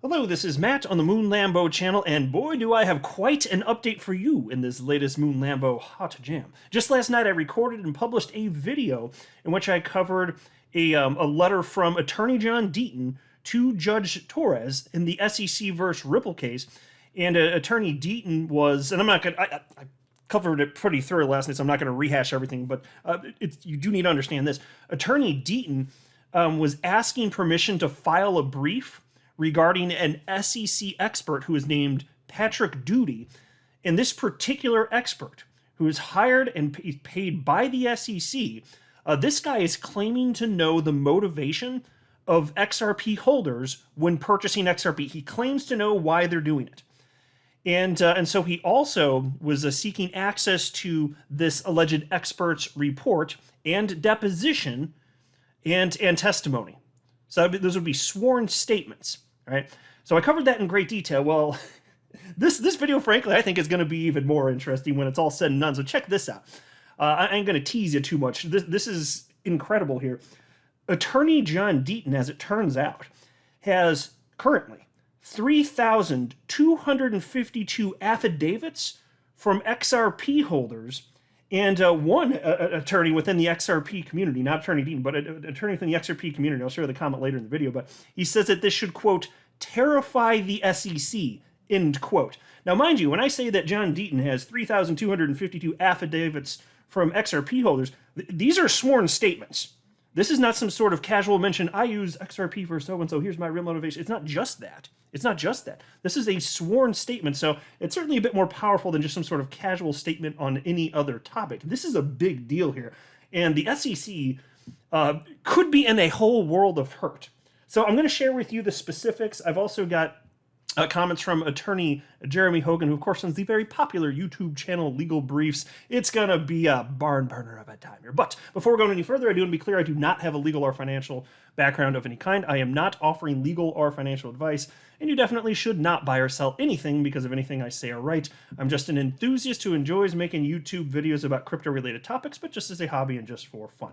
Hello, this is Matt on the Moon Lambo channel, and boy do I have quite an update for you in this latest Moon Lambo hot jam. Just last night I recorded and published a video in which I covered a letter from Attorney John Deaton to Judge Torres in the SEC versus Ripple case, and Attorney Deaton was, and I'm not going to, I covered it pretty thoroughly last night, so I'm not going to rehash everything, but you do need to understand this. Attorney Deaton was asking permission to file a brief regarding an SEC expert who is named Patrick Doody. And this particular expert, who is hired and paid by the SEC, this guy is claiming to know the motivation of XRP holders when purchasing XRP. He claims to know why they're doing it. And so he also was seeking access to this alleged expert's report and deposition and testimony. So those would be sworn statements, right? So I covered that in great detail. Well, this video, frankly, I think is going to be even more interesting when it's all said and done. So check this out. I ain't going to tease you too much. This is incredible here. Attorney John Deaton, as it turns out, has currently 3,252 affidavits from XRP holders, and one attorney within the XRP community, not Attorney Deaton, but an attorney within the XRP community. I'll show you the comment later in the video, but he says that this should, quote, terrify the SEC, end quote. Now, mind you, when I say that John Deaton has 3,252 affidavits from XRP holders, these are sworn statements. This is not some sort of casual mention, I use XRP for so-and-so, here's my real motivation. It's not just that. It's not just that. This is a sworn statement, so it's certainly a bit more powerful than just some sort of casual statement on any other topic. This is a big deal here, and the SEC could be in a whole world of hurt. So I'm going to share with you the specifics. I've also got comments from attorney Jeremy Hogan, who of course runs the very popular YouTube channel Legal Briefs. It's gonna be a barn burner of a time here. But before we go any further, I do want to be clear, I do not have a legal or financial background of any kind. I am not offering legal or financial advice, and you definitely should not buy or sell anything because of anything I say or write. I'm just an enthusiast who enjoys making YouTube videos about crypto-related topics, but just as a hobby and just for fun.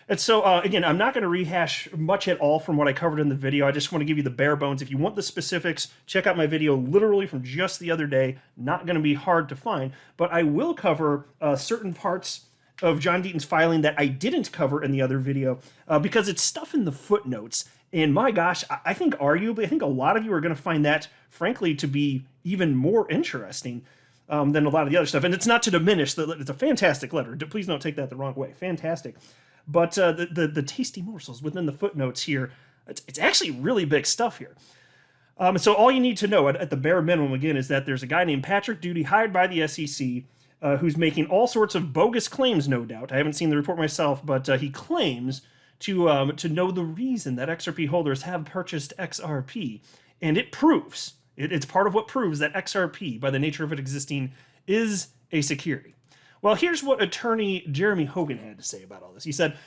And so, again, I'm not going to rehash much at all from what I covered in the video. I just want to give you the bare bones. If you want the specifics, check out my video literally from just the other day. Not going to be hard to find, but I will cover certain parts of John Deaton's filing that I didn't cover in the other video because it's stuff in the footnotes. And my gosh, I think arguably, I think a lot of you are going to find that, frankly, to be even more interesting than a lot of the other stuff. And it's not to diminish, it's a fantastic letter. Please don't take that the wrong way. Fantastic. But the tasty morsels within the footnotes here, it's actually really big stuff here. So all you need to know at the bare minimum, again, is that there's a guy named Patrick Doody hired by the SEC who's making all sorts of bogus claims, no doubt. I haven't seen the report myself, but he claims to know the reason that XRP holders have purchased XRP. And it proves, it's part of what proves that XRP, by the nature of it existing, is a security. Well, here's what attorney Jeremy Hogan had to say about all this. He said,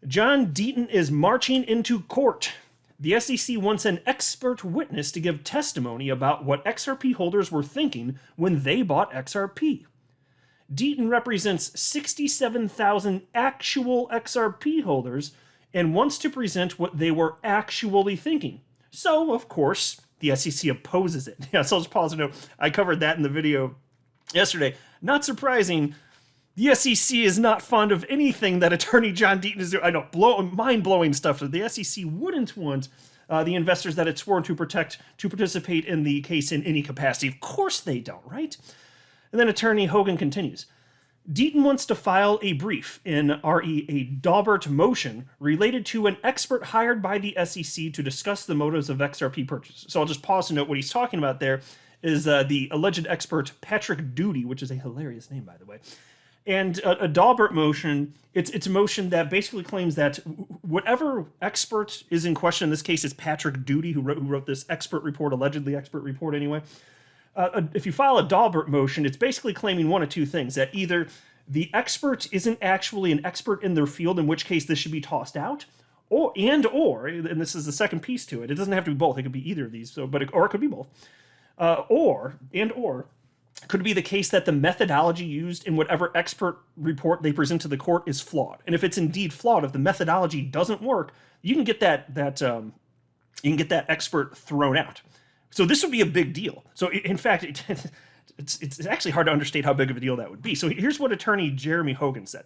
John Deaton is marching into court. The SEC wants an expert witness to give testimony about what XRP holders were thinking when they bought XRP. Deaton represents 67,000 actual XRP holders and wants to present what they were actually thinking. So, of course, the SEC opposes it. Yeah, so I'll just pause and note, I covered that in the video yesterday. Not surprising, the SEC is not fond of anything that attorney John Deaton is doing. I know, mind-blowing stuff. The SEC wouldn't want the investors that it's sworn to protect to participate in the case in any capacity. Of course they don't, right? And then attorney Hogan continues. Deaton wants to file a brief in a Daubert motion related to an expert hired by the SEC to discuss the motives of XRP purchase. So I'll just pause to note what he's talking about there is the alleged expert Patrick Doody, which is a hilarious name, by the way. And a Daubert motion, it's a motion that basically claims that whatever expert is in question, in this case is Patrick Doody, who wrote this expert report, allegedly expert report anyway. If you file a Daubert motion, it's basically claiming one of two things, that either the expert isn't actually an expert in their field, in which case this should be tossed out, or, and this is the second piece to it, it doesn't have to be both, it could be either of these, or it could be both, or could it be the case that the methodology used in whatever expert report they present to the court is flawed? And if it's indeed flawed, if the methodology doesn't work, you can get that expert thrown out. So this would be a big deal. So in fact, it's actually hard to understate how big of a deal that would be. So here's what attorney Jeremy Hogan said.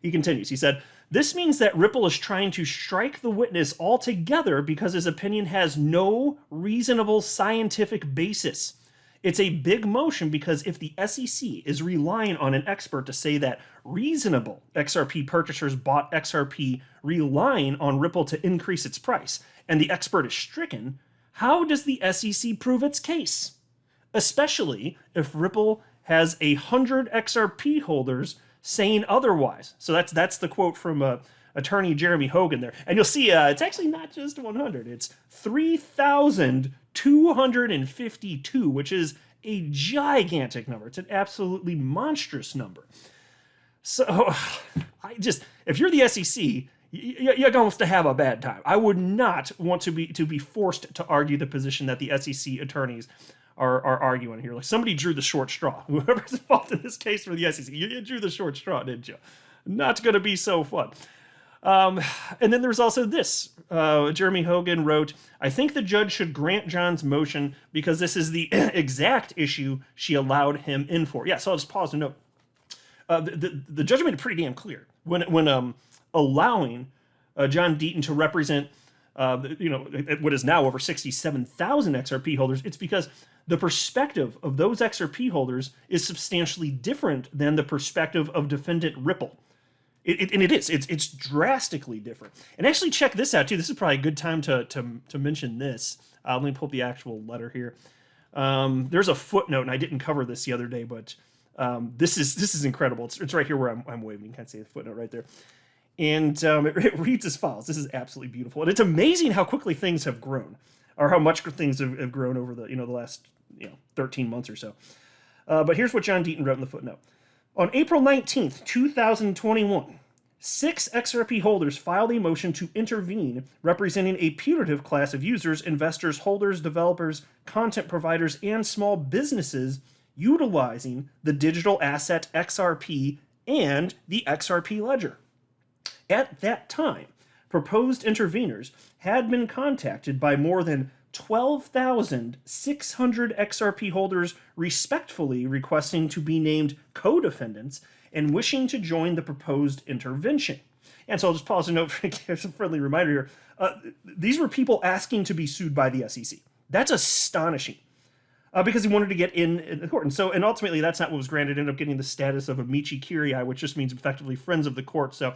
He continues. He said, "This means that Ripple is trying to strike the witness altogether because his opinion has no reasonable scientific basis. It's a big motion because if the SEC is relying on an expert to say that reasonable XRP purchasers bought XRP relying on Ripple to increase its price, and the expert is stricken, how does the SEC prove its case? Especially if Ripple has 100 XRP holders saying otherwise." So that's the quote from attorney Jeremy Hogan there. And you'll see it's actually not just 100. It's 3,252, which is a gigantic number. It's an absolutely monstrous number. So if you're the SEC, you're going to have a bad time. I would not want to be forced to argue the position that the SEC attorneys are arguing here. Like, somebody drew the short straw. Whoever's involved in this case for the SEC, you drew the short straw, didn't you? Not going to be so fun. And then there's also this. Jeremy Hogan wrote, "I think the judge should grant John's motion because this is the exact issue she allowed him in for." Yeah, so I'll just pause to note. The judge made it pretty damn clear when allowing John Deaton to represent what is now over 67,000 XRP holders. It's because the perspective of those XRP holders is substantially different than the perspective of defendant Ripple. It's drastically different. And actually, check this out too. This is probably a good time to mention this. Let me pull up the actual letter here. There's a footnote, and I didn't cover this the other day, but this is incredible. It's right here where I'm waving. You can't see the footnote right there. And it reads as follows. This is absolutely beautiful, and it's amazing how quickly things have grown, or how much things have grown over the last 13 months or so. But here's what John Deaton wrote in the footnote. On April 19th, 2021, 6 XRP holders filed a motion to intervene representing a putative class of users, investors, holders, developers, content providers, and small businesses utilizing the digital asset XRP and the XRP ledger. At that time, proposed interveners had been contacted by more than 12,600 XRP holders respectfully requesting to be named co-defendants and wishing to join the proposed intervention. And so I'll just pause and note, here's a friendly reminder here. These were people asking to be sued by the SEC. That's astonishing. Because he wanted to get in the court. And ultimately, that's not what was granted. Ended up getting the status of amici curiae, which just means effectively friends of the court. So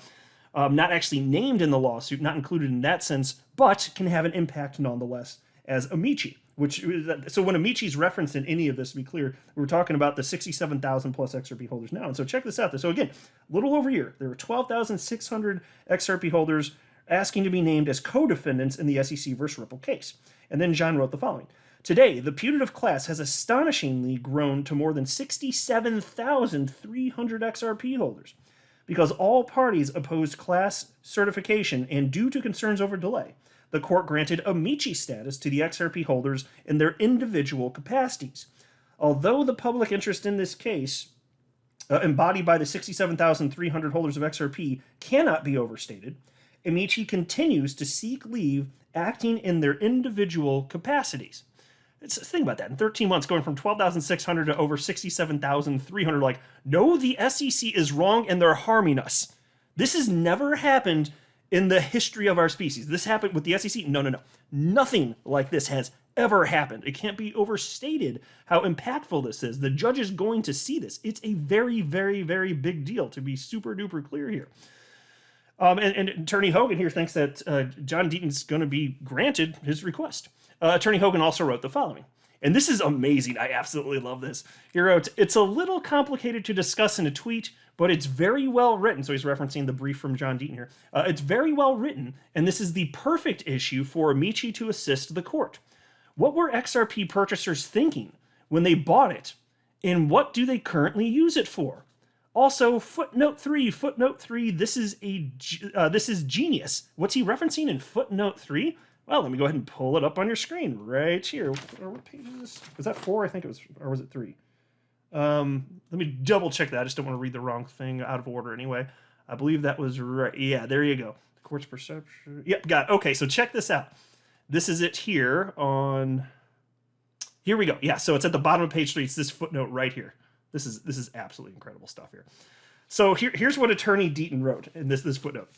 not actually named in the lawsuit, not included in that sense, but can have an impact nonetheless as amici. So when amici is referenced in any of this, to be clear, we're talking about the 67,000 plus XRP holders now. And so check this out. So again, a little over a year, there were 12,600 XRP holders asking to be named as co-defendants in the SEC versus Ripple case. And then John wrote the following. Today, the putative class has astonishingly grown to more than 67,300 XRP holders. Because all parties opposed class certification and due to concerns over delay, the court granted amici status to the XRP holders in their individual capacities. Although the public interest in this case, embodied by the 67,300 holders of XRP, cannot be overstated, amici continues to seek leave acting in their individual capacities. Think about that. In 13 months, going from 12,600 to over 67,300, like, no, the SEC is wrong and they're harming us. This has never happened in the history of our species. This happened with the SEC? No. Nothing like this has ever happened. It can't be overstated how impactful this is. The judge is going to see this. It's a very, very, very big deal, to be super duper clear here. And Attorney Hogan here thinks that John Deaton's going to be granted his request. Attorney Hogan also wrote the following. And this is amazing. I absolutely love this. He wrote, "It's a little complicated to discuss in a tweet, but it's very well written." So he's referencing the brief from John Deaton here. "It's very well written, and this is the perfect issue for amici to assist the court. What were XRP purchasers thinking when they bought it, and what do they currently use it for? Also, footnote 3, this is genius." What's he referencing in footnote 3? Well, let me go ahead and pull it up on your screen right here. What page is this? Was that 4? I think it was, or was it 3? Let me double check that. I just don't want to read the wrong thing out of order anyway. I believe that was right. Yeah, there you go. The court's perception. Yep, got it. Okay, so check this out. This is it here on Here we go. Yeah, so it's at the bottom of page 3. It's this footnote right here. This is absolutely incredible stuff here. So here's what Attorney Deaton wrote in this footnote.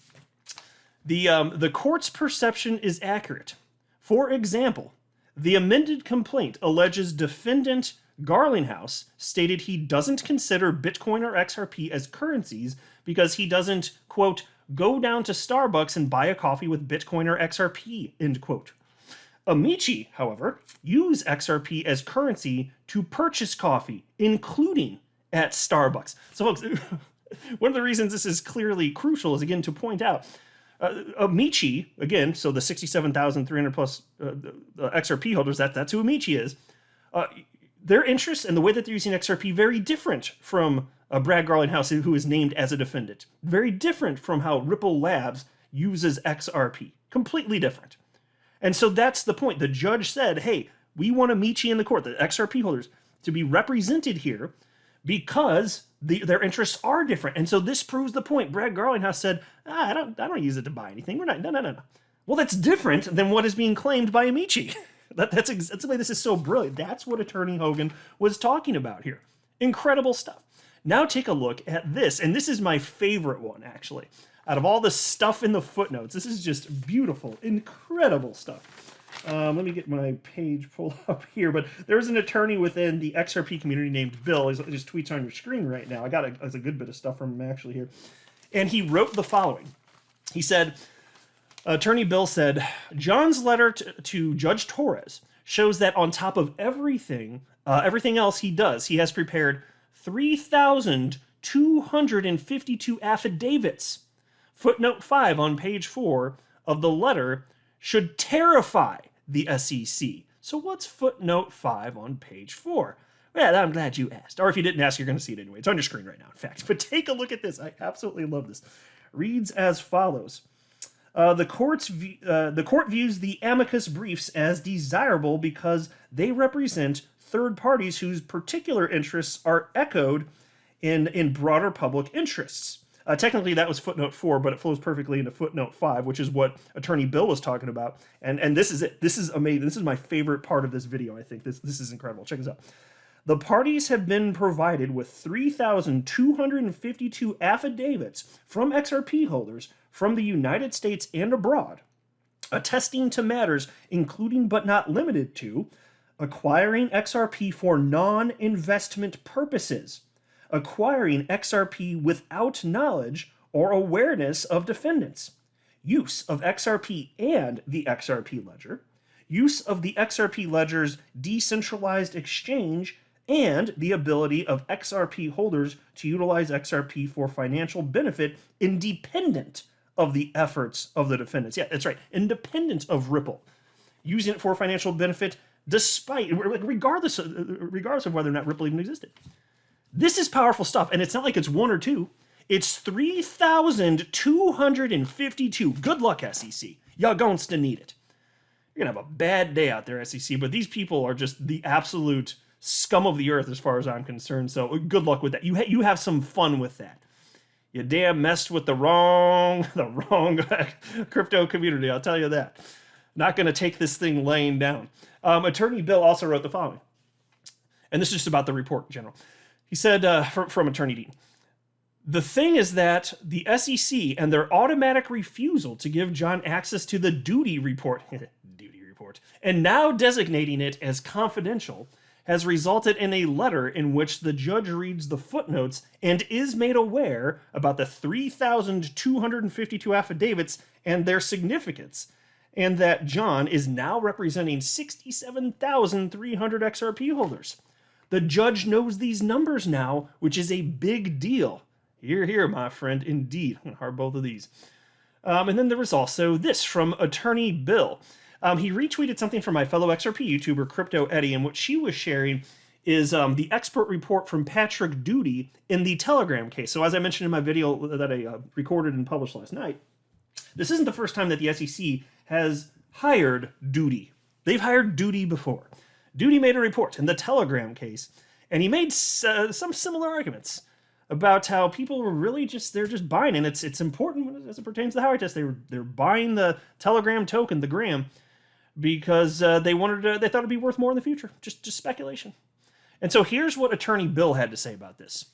The court's perception is accurate. For example, the amended complaint alleges defendant Garlinghouse stated he doesn't consider Bitcoin or XRP as currencies because he doesn't, quote, go down to Starbucks and buy a coffee with Bitcoin or XRP, end quote. Amici, however, use XRP as currency to purchase coffee, including at Starbucks. So, folks, one of the reasons this is clearly crucial is, again, to point out, Amici, again, so the 67,300 plus XRP holders, that's who Amici is. Their interests and the way that they're using XRP very different from Brad Garlinghouse, who is named as a defendant. Very different from how Ripple Labs uses XRP. Completely different. And so that's the point. The judge said, hey, we want Amici in the court, the XRP holders, to be represented here because their interests are different. And so this proves the point. Brad Garlinghouse said, I don't use it to buy anything. We're not, no. Well, that's different than what is being claimed by Amici. That's the way this is so brilliant. That's what Attorney Hogan was talking about here. Incredible stuff. Now take a look at this. And this is my favorite one, actually. Out of all the stuff in the footnotes, this is just beautiful, incredible stuff. Let me get my page pulled up here. But there's an attorney within the XRP community named Bill. His tweet's on your screen right now. I got a good bit of stuff from him, actually, here. And he wrote the following. He said, Attorney Bill said, John's letter to Judge Torres shows that on top of everything else he does, he has prepared 3,252 affidavits. Footnote 5 on page 4 of the letter should terrify the SEC. So what's footnote 5 on page 4? Well, I'm glad you asked. Or if you didn't ask, you're going to see it anyway. It's on your screen right now, in fact. But take a look at this. I absolutely love this. Reads as follows. The court views the amicus briefs as desirable because they represent third parties whose particular interests are echoed in broader public interests. Technically, that was footnote 4, but it flows perfectly into footnote 5, which is what Attorney Bill was talking about. And this is it. This is amazing. This is my favorite part of this video, I think. This is incredible. Check this out. The parties have been provided with 3,252 affidavits from XRP holders from the United States and abroad, attesting to matters including but not limited to acquiring XRP for non-investment purposes, acquiring XRP without knowledge or awareness of defendants, use of XRP and the XRP ledger, use of the XRP ledger's decentralized exchange, and the ability of XRP holders to utilize XRP for financial benefit independent of the efforts of the defendants. Yeah, that's right, independent of Ripple. Using it for financial benefit despite, regardless of whether or not Ripple even existed. This is powerful stuff, and it's not like it's one or two. It's 3,252. Good luck, SEC. Y'all going to need it. You're going to have a bad day out there, SEC, but these people are just the absolute scum of the earth as far as I'm concerned, so good luck with that. You have some fun with that. You damn messed with the wrong crypto community, I'll tell you that. Not going to take this thing laying down. Attorney Bill also wrote the following, and this is just about the report in general. He said, from Attorney Deaton, the thing is that the SEC and their automatic refusal to give John access to the Doody report, and now designating it as confidential, has resulted in a letter in which the judge reads the footnotes and is made aware about the 3,252 affidavits and their significance, and that John is now representing 67,300 XRP holders. The judge knows these numbers now, which is a big deal. Hear, hear, my friend, indeed. I'm going to heart both of these. And then there was also this from Attorney Bill. He retweeted something from my fellow XRP YouTuber, Crypto Eddie, and what she was sharing is the expert report from Patrick Doody in the Telegram case. So as I mentioned in my video that I recorded and published last night, this isn't the first time that the SEC has hired Doody. They've hired Doody before. Doody made a report in the Telegram case, and he made some similar arguments about how people were really they're just buying, and it's important as it pertains to the Howey test. They're buying the Telegram token, the Gram, because they thought it'd be worth more in the future. Just speculation. And so here's what Attorney Bill had to say about this.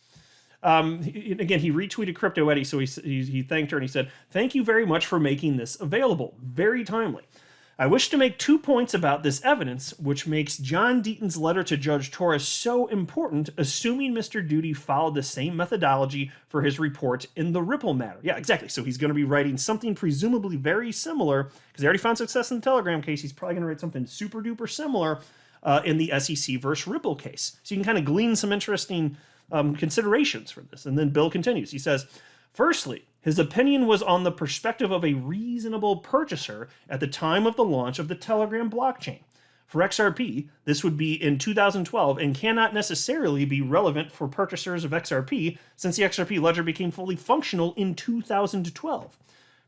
Again, he retweeted Crypto Eddie, so he thanked her and he said, "Thank you very much for making this available. Very timely. I wish to make 2 points about this evidence, which makes John Deaton's letter to Judge Torres so important, assuming Mr. Doody followed the same methodology for his report in the Ripple matter." Yeah, exactly. So he's going to be writing something presumably very similar, because he already found success in the Telegram case. He's probably going to write something super duper similar in the SEC versus Ripple case. So you can kind of glean some interesting considerations from this. And then Bill continues. He says, "Firstly, his opinion was on the perspective of a reasonable purchaser at the time of the launch of the Telegram blockchain. For XRP, this would be in 2012 and cannot necessarily be relevant for purchasers of XRP since the XRP ledger became fully functional in 2012.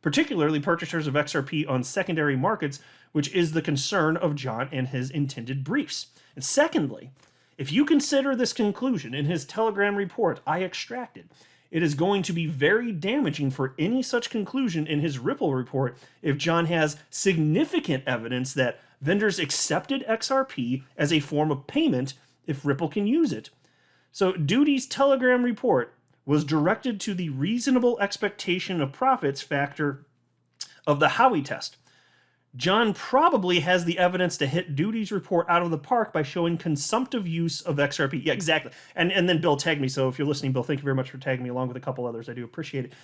Particularly purchasers of XRP on secondary markets, which is the concern of John and his intended briefs. And secondly, if you consider this conclusion in his Telegram report I extracted, it is going to be very damaging for any such conclusion in his Ripple report if John has significant evidence that vendors accepted XRP as a form of payment if Ripple can use it. So Doody's Telegram report was directed to the reasonable expectation of profits factor of the Howey test. John probably has the evidence to hit Doody's report out of the park by showing consumptive use of XRP." Yeah, exactly. And then Bill tagged me. So if you're listening, Bill, thank you very much for tagging me along with a couple others. I do appreciate it.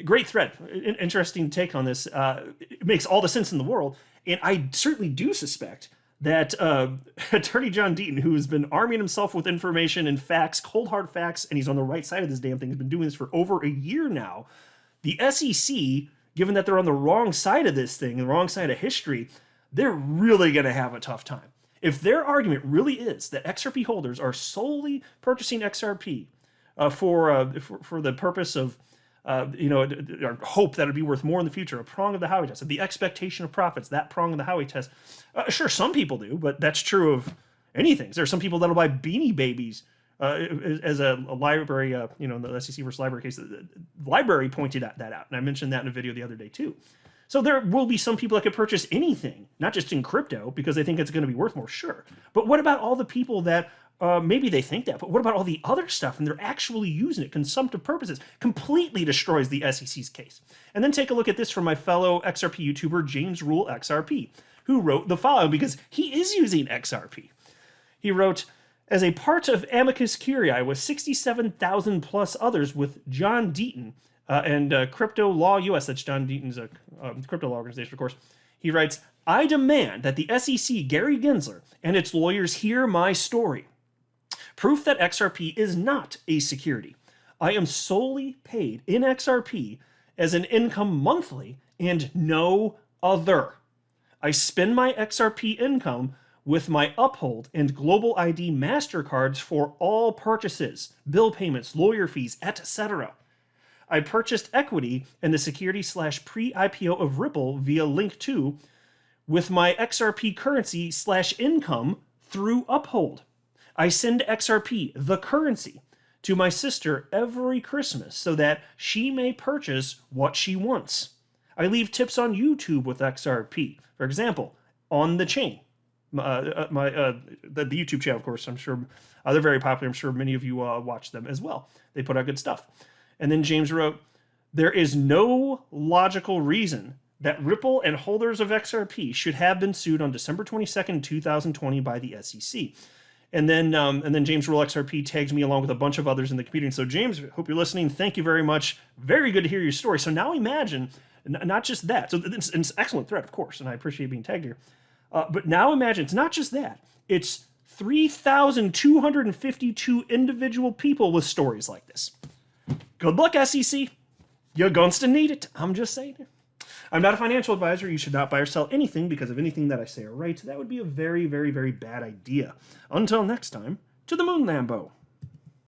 Great thread. Interesting take on this. It makes all the sense in the world. And I certainly do suspect that Attorney John Deaton, who has been arming himself with information and facts, cold hard facts, and he's on the right side of this damn thing, has been doing this for over a year now. The SEC, given that they're on the wrong side of this thing, the wrong side of history, they're really going to have a tough time. If their argument really is that XRP holders are solely purchasing XRP for the purpose of, or hope that it'd be worth more in the future, a prong of the Howey test, the expectation of profits, that prong of the Howey test, sure, some people do, but that's true of anything. There are some people that'll buy Beanie Babies as a library, in the SEC versus library case, the library pointed that out. And I mentioned that in a video the other day too. So there will be some people that could purchase anything, not just in crypto, because they think it's going to be worth more, sure. But what about all the people that maybe they think that, but what about all the other stuff and they're actually using it, consumptive purposes? Completely destroys the SEC's case. And then take a look at this from my fellow XRP YouTuber, James Rule XRP, who wrote the following, because he is using XRP. He wrote, "As a part of Amicus Curiae with 67,000 plus others with John Deaton and Crypto Law US," that's John Deaton's crypto law organization, of course, he writes, "I demand that the SEC, Gary Gensler, and its lawyers hear my story. Proof that XRP is not a security. I am solely paid in XRP as an income monthly and no other. I spend my XRP income with my Uphold and Global ID MasterCards for all purchases, bill payments, lawyer fees, etc. I purchased equity in the security/pre-IPO of Ripple via Link 2 with my XRP currency/income through Uphold. I send XRP, the currency, to my sister every Christmas so that she may purchase what she wants. I leave tips on YouTube with XRP, for example, on the chain. The YouTube channel, of course, I'm sure they're very popular. I'm sure many of you watch them as well. They put out good stuff." And then James wrote, "There is no logical reason that Ripple and holders of XRP should have been sued on December 22nd, 2020 by the SEC." And then James Rule XRP tags me along with a bunch of others in the community. So James, hope you're listening. Thank you very much. Very good to hear your story. So now imagine, not just that. So it's an excellent thread, of course, and I appreciate being tagged here. But now imagine, it's not just that. It's 3,252 individual people with stories like this. Good luck, SEC. You're going to need it. I'm just saying it. I'm not a financial advisor. You should not buy or sell anything because of anything that I say or write. That would be a very, very, very bad idea. Until next time, to the moon, Lambo.